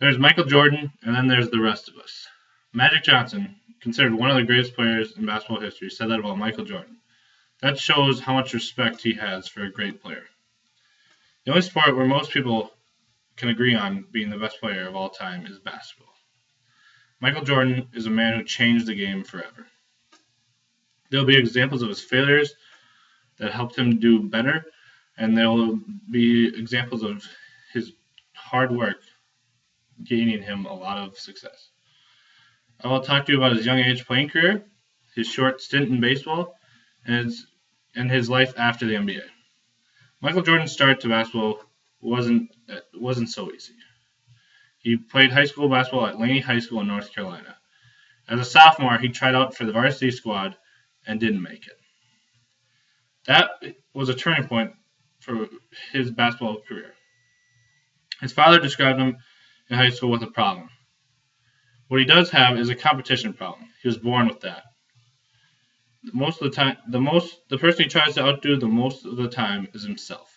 There's Michael Jordan, and then there's the rest of us. Magic Johnson, considered one of the greatest players in basketball history, said that about Michael Jordan. That shows how much respect he has for a great player. The only sport where most people can agree on being the best player of all time is basketball. Michael Jordan is a man who changed the game forever. There will be examples of his failures that helped him do better, and there will be examples of his hard work gaining him a lot of success. I will talk to you about his young age playing career, his short stint in baseball, and his life after the NBA. Michael Jordan's start to basketball wasn't so easy. He played high school basketball at Laney High School in North Carolina. As a sophomore, he tried out for the varsity squad and didn't make it. That was a turning point for his basketball career. His father described him in high school with a problem. What he does have is a competition problem. He was born with that. Most of the time, the person he tries to outdo the most of the time is himself.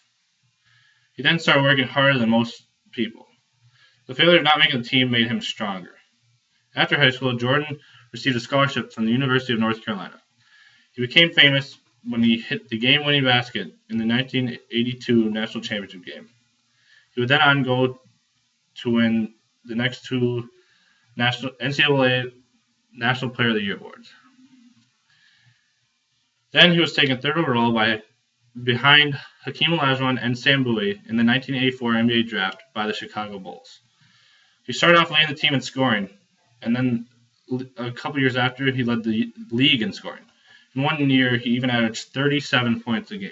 He then started working harder than most people. The failure of not making the team made him stronger. After high school, Jordan received a scholarship from the University of North Carolina. He became famous when he hit the game-winning basket in the 1982 National Championship game. He would then go to win the next two NCAA National Player of the Year awards. Then he was taken third overall behind Hakeem Olajuwon and Sam Bowie in the 1984 NBA draft by the Chicago Bulls. He started off leading the team in scoring, and then a couple years after, he led the league in scoring. In 1 year, he even averaged 37 points a game.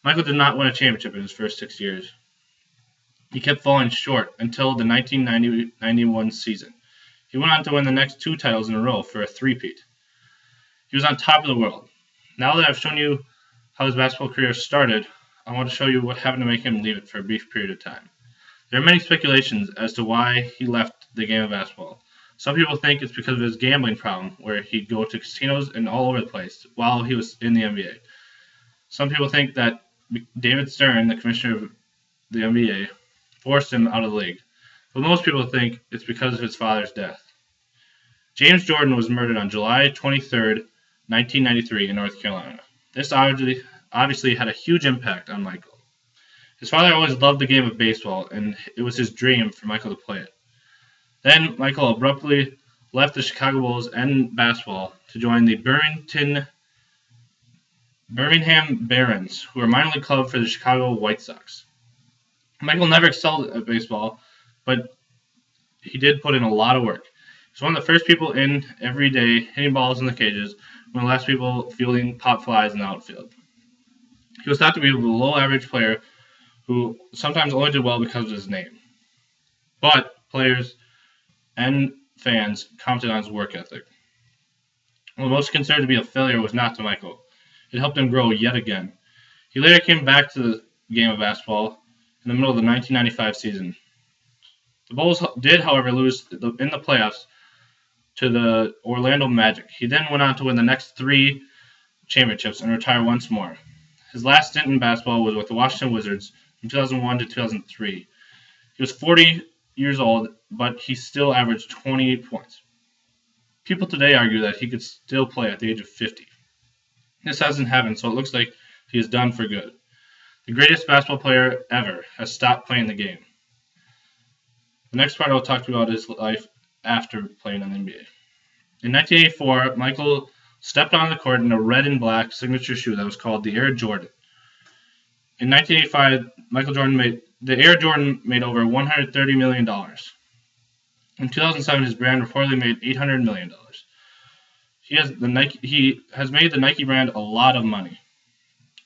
Michael did not win a championship in his first 6 years. He kept falling short until the 1990-91 season. He went on to win the next 2 titles in a row for a three-peat. He was on top of the world. Now that I've shown you how his basketball career started, I want to show you what happened to make him leave it for a brief period of time. There are many speculations as to why he left the game of basketball. Some people think it's because of his gambling problem, where he'd go to casinos and all over the place while he was in the NBA. Some people think that David Stern, the commissioner of the NBA, forced him out of the league. But most people think it's because of his father's death. James Jordan was murdered on July 23rd, 1993 in North Carolina. This obviously had a huge impact on Michael. His father always loved the game of baseball, and it was his dream for Michael to play it. Then Michael abruptly left the Chicago Bulls and basketball to join the Birmingham Barons, who were a minor league club for the Chicago White Sox. Michael never excelled at baseball, but he did put in a lot of work. He was one of the first people in every day hitting balls in the cages, one of the last people fielding pop flies in the outfield. He was thought to be a below-average player who sometimes only did well because of his name. But players and fans commented on his work ethic. What most considered to be a failure was not to Michael. It helped him grow yet again. He later came back to the game of basketball in the middle of the 1995 season. The Bulls did, however, lose in the playoffs to the Orlando Magic. He then went on to win the next 3 championships and retire once more. His last stint in basketball was with the Washington Wizards from 2001 to 2003. He was 40 years old, but he still averaged 28 points. People today argue that he could still play at the age of 50. This hasn't happened, so it looks like he is done for good. The greatest basketball player ever has stopped playing the game. The next part I'll talk to you about is his life after playing in the NBA. In 1984, Michael stepped on the court in a red and black signature shoe that was called the Air Jordan. In 1985, the Air Jordan made over $130 million. In 2007, his brand reportedly made $800 million. He has made the Nike brand a lot of money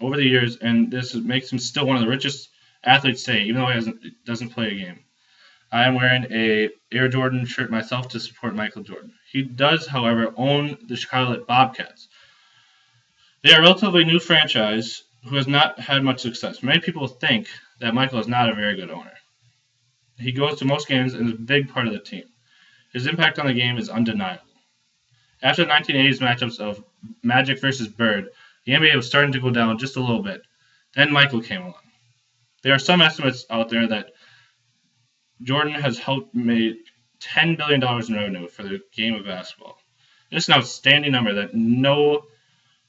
over the years, and this makes him still one of the richest athletes today, even though he doesn't play a game. I am wearing a Air Jordan shirt myself to support Michael Jordan. He does, however, own the Charlotte Bobcats. They are a relatively new franchise who has not had much success. Many people think that Michael is not a very good owner. He goes to most games and is a big part of the team. His impact on the game is undeniable. After the 1980s matchups of Magic versus Bird, the NBA was starting to go down just a little bit. Then Michael came along. There are some estimates out there that Jordan has helped make $10 billion in revenue for the game of basketball. This is an outstanding number that no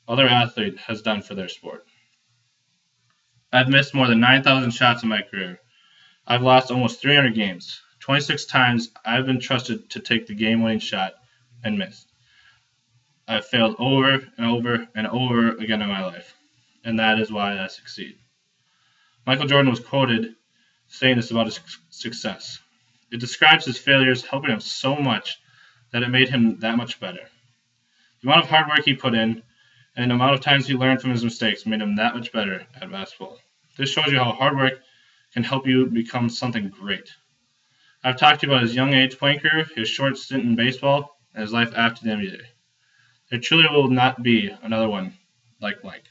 other athlete has done for their sport. I've missed more than 9,000 shots in my career. I've lost almost 300 games. 26 times I've been trusted to take the game-winning shot and missed. I've failed over and over and over again in my life, and that is why I succeed. Michael Jordan was quoted saying this about his success. It describes his failures helping him so much that it made him that much better. The amount of hard work he put in and the amount of times he learned from his mistakes made him that much better at basketball. This shows you how hard work can help you become something great. I've talked to you about his young age playing career, his short stint in baseball, and his life after the NBA. There truly will not be another one like Mike.